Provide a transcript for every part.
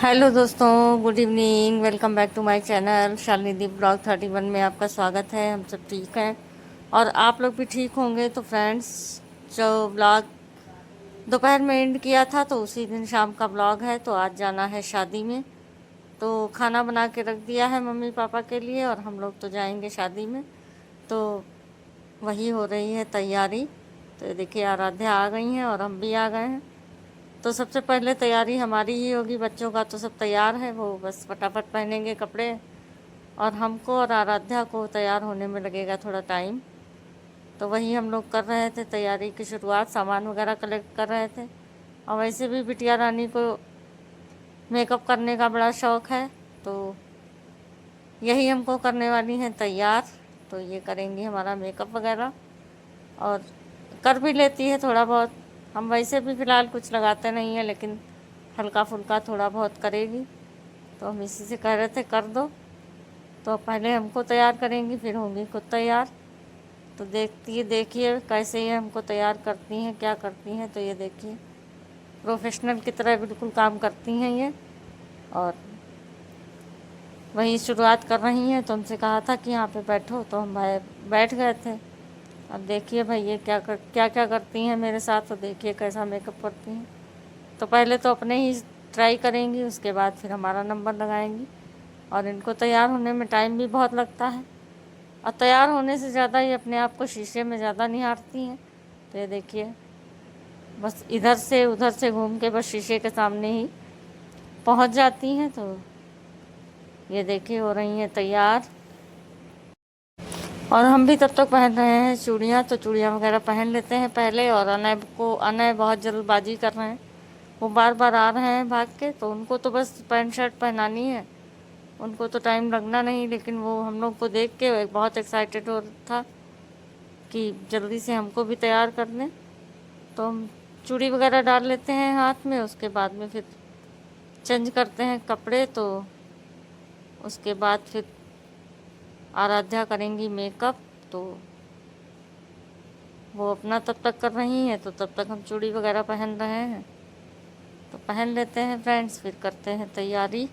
Hello दोस्तों, good evening. Welcome back to my channel Shalini blog 31 में आपका स्वागत है। हम सब ठीक हैं और आप लोग भी ठीक होंगे। तो फ्रेंड्स, जो ब्लॉग दोपहर में एंड किया था तो उसी दिन शाम का ब्लॉग है। तो आज जाना है शादी में, तो खाना बना के रख दिया है मम्मी पापा के लिए और हम लोग तो जाएंगे शादी में। तो वही हो रही है तैयारी। तो ये देखिए, आराध्या आ गई हैं और हम भी आ गए हैं। तो सबसे पहले तैयारी हमारी ही होगी। बच्चों का तो सब तैयार है, वो बस फटाफट पहनेंगे कपड़े और हमको और आराध्या को तैयार होने में लगेगा थोड़ा टाइम। तो वही हम लोग कर रहे थे, तैयारी की शुरुआत, सामान वगैरह कलेक्ट कर रहे थे। और वैसे भी बिटिया रानी को मेकअप करने का बड़ा शौक़ है, तो यही हमको करने वाली हैं तैयार। तो ये करेंगी हमारा मेकअप वगैरह और कर भी लेती है थोड़ा बहुत। हम वैसे भी फ़िलहाल कुछ लगाते नहीं हैं, लेकिन हल्का फुल्का थोड़ा बहुत करेगी। तो हम इसी से कह रहे थे कर दो। तो पहले हमको तैयार करेंगी, फिर होंगी खुद तैयार। तो देखिए कैसे ये हमको तैयार करती हैं, क्या करती हैं। तो ये देखिए, प्रोफेशनल की तरह बिल्कुल काम करती हैं ये। और वही शुरुआत कर रही हैं। तो हमसे कहा था कि यहाँ पे बैठो, तो हम बैठ गए थे। अब देखिए भाई, ये क्या क्या करती हैं मेरे साथ। तो देखिए कैसा मेकअप करती हैं। तो पहले तो अपने ही ट्राई करेंगी, उसके बाद फिर हमारा नंबर लगाएंगी। और इनको तैयार होने में टाइम भी बहुत लगता है, और तैयार होने से ज़्यादा ही अपने आप को शीशे में ज़्यादा निहारती हैं। तो ये देखिए, बस इधर से उधर से घूम के बस शीशे के सामने ही पहुंच जाती हैं। तो ये देखिए, हो रही हैं तैयार। और हम भी तब तक पहन रहे हैं चूड़ियाँ। तो चूड़ियाँ वगैरह पहन लेते हैं पहले। और अनय बहुत जल्दबाजी कर रहे हैं, वो बार बार आ रहे हैं भाग के। तो उनको तो बस पैंट शर्ट पहनानी है, उनको तो टाइम लगना नहीं। लेकिन वो हम लोग को देख के बहुत एक्साइटेड हो था कि जल्दी से हमको भी तैयार कर दें। तो हम चूड़ी वगैरह डाल लेते हैं हाथ में, उसके बाद में फिर चेंज करते हैं कपड़े। तो उसके बाद फिर आराध्या करेंगी मेकअप। तो वो अपना तब तक कर रही हैं, तो तब तक हम चूड़ी वगैरह पहन रहे हैं। तो पहन लेते हैं फ्रेंड्स, फिर करते हैं तैयारी।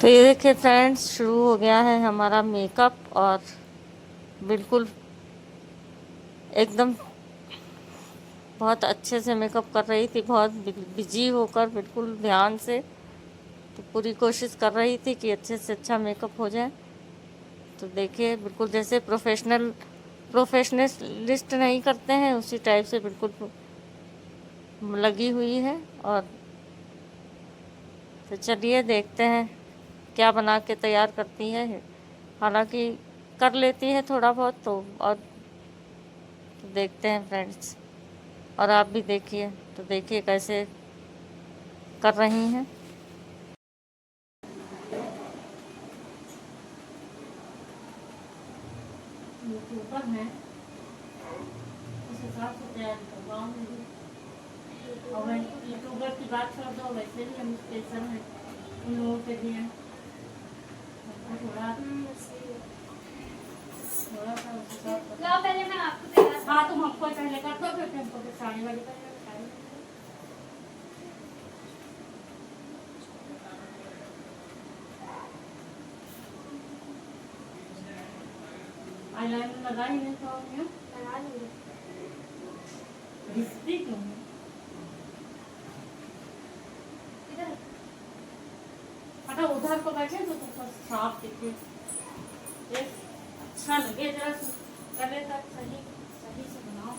तो ये देखिए फ्रेंड्स, शुरू हो गया है हमारा मेकअप, और बिल्कुल एकदम बहुत अच्छे से मेकअप कर रही थी, बहुत बिजी होकर, बिल्कुल ध्यान से। तो पूरी कोशिश कर रही थी कि अच्छे से अच्छा मेकअप हो जाए। तो देखिए बिल्कुल जैसे प्रोफेशनलिस्ट नहीं करते हैं, उसी टाइप से बिल्कुल लगी हुई है। और तो चलिए देखते हैं क्या बना के तैयार करती है। हालांकि कर लेती है थोड़ा बहुत तो, और तो देखते हैं फ्रेंड्स, और आप भी देखिए। तो देखिए कैसे कर रही हैं। यूट्यूबर हैं, उस हिसाब से तैयारी करवाऊँगी। और मैं यूट्यूबर की बात छोड़ दो, वैसे भी हम स्पेशल हैं उन लोगों के लिए। थोड़ा थोड़ा सा उस हिसाब से। पहले मैं आपको हाँ, तुम हमको पहले कर दो, फिर हमको फिर साड़ी वाली कर दो। आईलाइनर लगा ही नहीं तो क्यों लगा लूँगी। घिसती क्यों है? इधर अगर उधर को बैठे तो तुमको साफ दिखे, ये अच्छा लगे, जरा गले तक सही सही से बनाओ।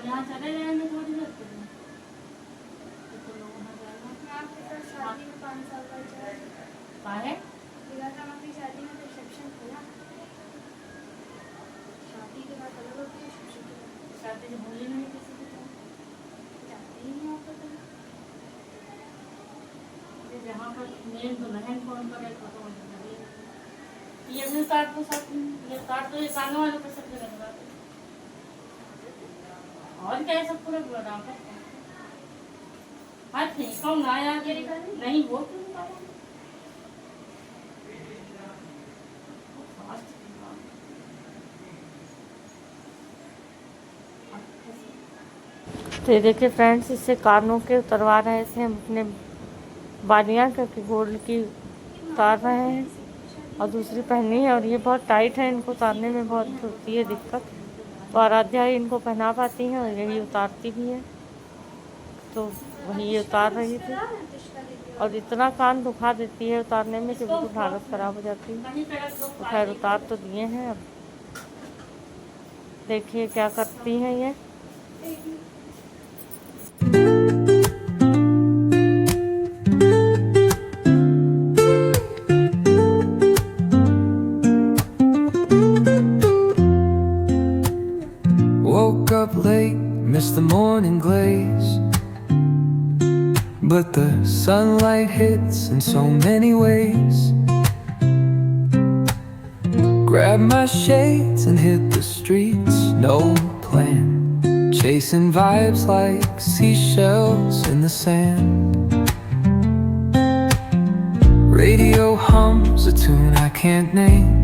यहाँ चले जाएंगे थोड़ी देर के लिए, तो लोग वहाँ जाएगा। मैं आपके साथ शादी में 5 साल का जाए। काहे? दिखा था मैं अपनी शादी में रिसेप्शन था ना। शादी के बाद अलग होती है, रिसेप्शन के बाद शादी से भूली नहीं किसी के साथ। जाते ही नहीं आप तो। ये जहाँ पर मेन तो नहीं फोन करे तो मुझे लगी। ये भी काट दो सब, ये काट दो, ये कानों वालों पे सब जगह लगा दो। और क्या है, सब पूरा बड़ा है। हाँ ठीक है ना यार, नहीं वो क्यों निकाला? तो ये देखिए फ्रेंड्स, इससे कानों के उतरवा रहे थे हम अपने बालियाँ, क्योंकि गोल्ड की उतार रहे हैं और दूसरी पहननी है। और ये बहुत टाइट है, इनको उतारने में बहुत होती है दिक्कत। तो आराध्या ही इनको पहना पाती हैं और यही उतारती भी है। तो वही ये उतार रही थी, और इतना कान दुखा देती है उतारने में कि बिल्कुल हालत ख़राब हो जाती है। तो खैर उतार तो दिए हैं, अब देखिए क्या करती हैं ये। Woke up late, missed the morning glaze, but the sunlight hits in so many ways. Grabbed my shades and hit the streets, no plan, chasing vibes like seashells in the sand. Radio hums a tune I can't name,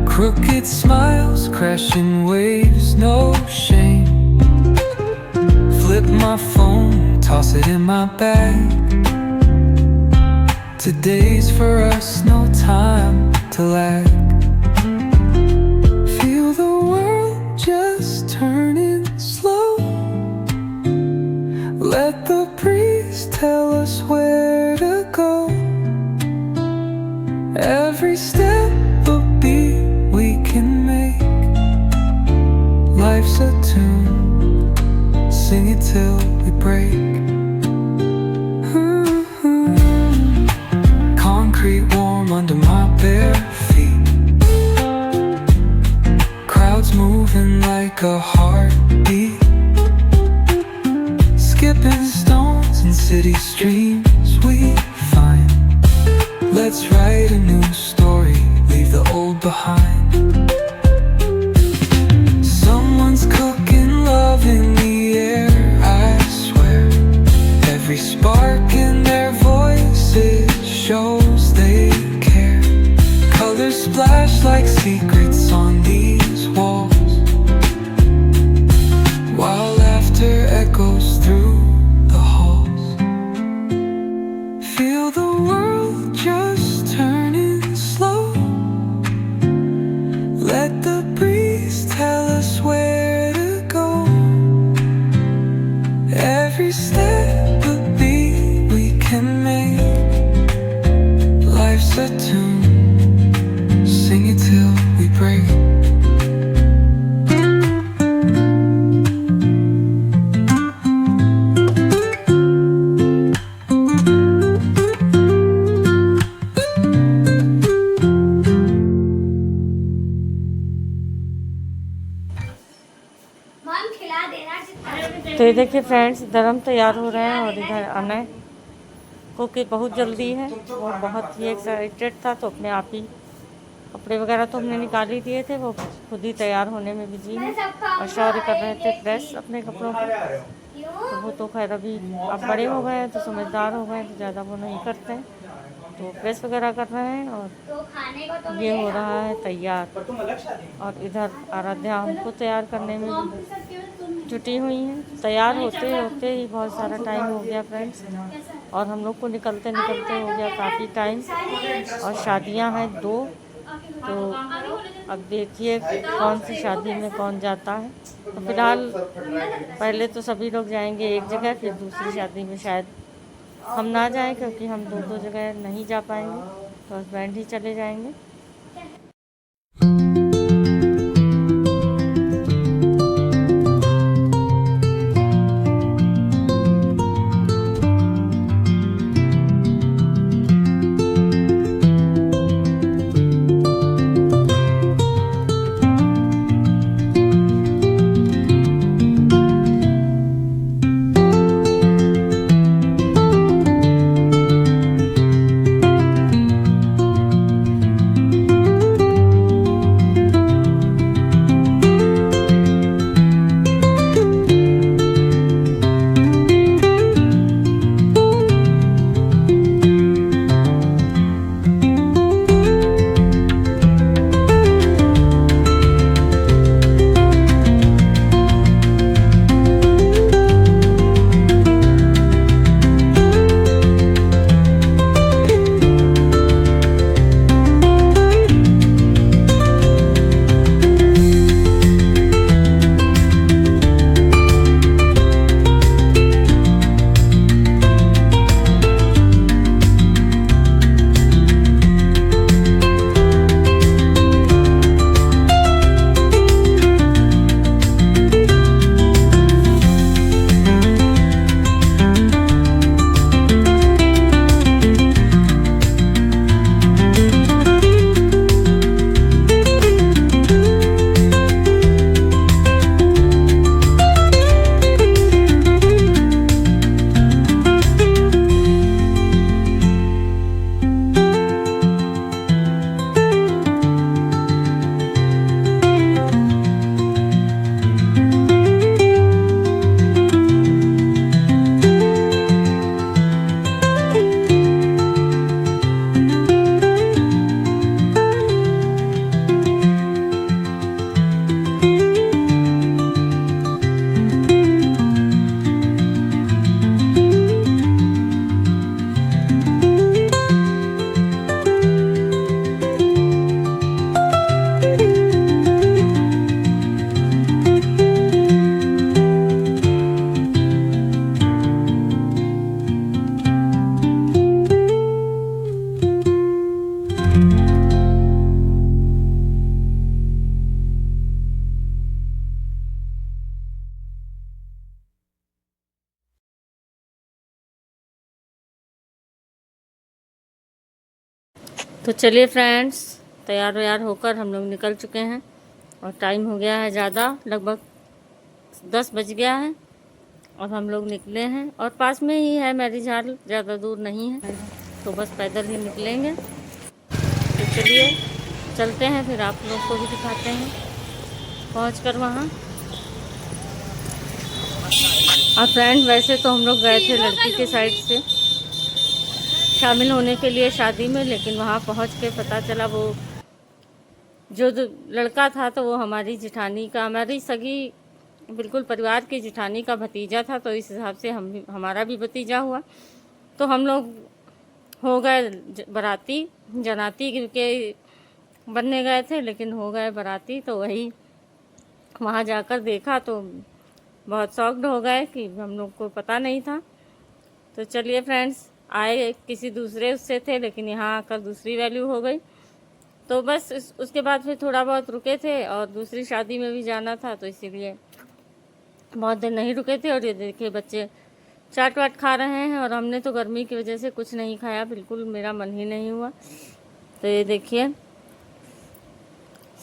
crooked smiles, crashing waves, no shame. Flip my phone, toss it in my bag. Today's for us, no time to lag. Feel the world just turning slow. Let the breeze tell us where to go. Every step a beat we can make. Life's a tune, sing it till we break. Concrete warm under my bare feet, crowds moving like a heartbeat, skipping stones in city streams we find. Let's write a new story, leave the old behind. Someone's cooking love in the air, I swear. Every spark in their voices shows they care. Colors splash like secrets on these walls, while laughter echoes through the halls. Feel the world just turning slow. Let the breeze tell us where to go. Every step a beat we can make. Life's a tune, sing it till we break. मम खिला देना जितना तो ये देखिए friends, इधर हम तैयार हो रहे हैं और इधर अनय को कि बहुत जल्दी है, वो बहुत ही एक्साइटेड था, तो अपने आप ही कपड़े वगैरह तो हमने निकाल ही दिए थे, वो खुद ही तैयार होने में बिजी है और शौर्य कर रहे थे प्रेस अपने कपड़ों को। तो वो तो खैर अभी अब बड़े हो गए हैं तो समझदार हो गए हैं, तो ज़्यादा वो नहीं करते हैं, तो प्रेस वगैरह कर रहे हैं और तो खाने को तो ये हो रहा है तैयार। और इधर आराध्या हमको तैयार करने में जुटी हुई हैं। तैयार होते होते ही बहुत सारा टाइम हो गया फ्रेंड्स, और हम लोग को निकलते निकलते हो गया काफ़ी टाइम, और शादियां हैं 2, तो अब देखिए कौन सी शादी में कौन जाता है। तो फिलहाल पहले तो सभी लोग जाएंगे एक जगह, फिर दूसरी शादी में शायद हम ना जाएं, क्योंकि हम 2 जगह नहीं जा पाएंगे, तो हस्बैंड ही चले जाएंगे। तो चलिए फ्रेंड्स, तैयार व्यार होकर हम लोग निकल चुके हैं और टाइम हो गया है ज़्यादा, लगभग 10 बज गया है और हम लोग निकले हैं। और पास में ही है मैरिज हॉल, ज़्यादा दूर नहीं है, तो बस पैदल ही निकलेंगे। तो चलिए चलते हैं, फिर आप लोग को भी दिखाते हैं पहुँच कर वहाँ। और फ्रेंड, वैसे तो हम लोग गए थे लड़की के साइड से, शामिल होने के लिए शादी में, लेकिन वहाँ पहुँच के पता चला वो जो लड़का था तो वो हमारी जेठानी का, हमारी सगी बिल्कुल परिवार की जेठानी का भतीजा था। तो इस हिसाब से हमारा भी भतीजा हुआ। तो हम लोग हो गए बाराती, जनाती क्योंकि बनने गए थे, लेकिन हो गए बाराती। तो वही वहाँ जाकर देखा तो बहुत शॉक्ड हो गए कि हम लोग को पता नहीं था। तो चलिए फ्रेंड्स, आए किसी दूसरे उससे थे, लेकिन यहाँ आकर दूसरी वैल्यू हो गई। तो बस उसके बाद फिर थोड़ा बहुत रुके थे और दूसरी शादी में भी जाना था, तो इसीलिए बहुत दिन नहीं रुके थे। और ये देखिए बच्चे चाट वाट खा रहे हैं और हमने तो गर्मी की वजह से कुछ नहीं खाया, बिल्कुल मेरा मन ही नहीं हुआ। तो ये देखिए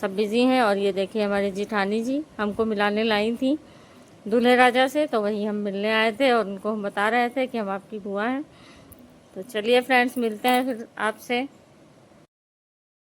सब बिज़ी हैं। और ये देखिए हमारी जेठानी जी हमको मिलाने लाई थी दूल्हे राजा से, तो वही हम मिलने आए थे और उनको हम बता रहे थे कि हम आपकी बुआ हैं। तो चलिए फ्रेंड्स, मिलते हैं फिर आपसे।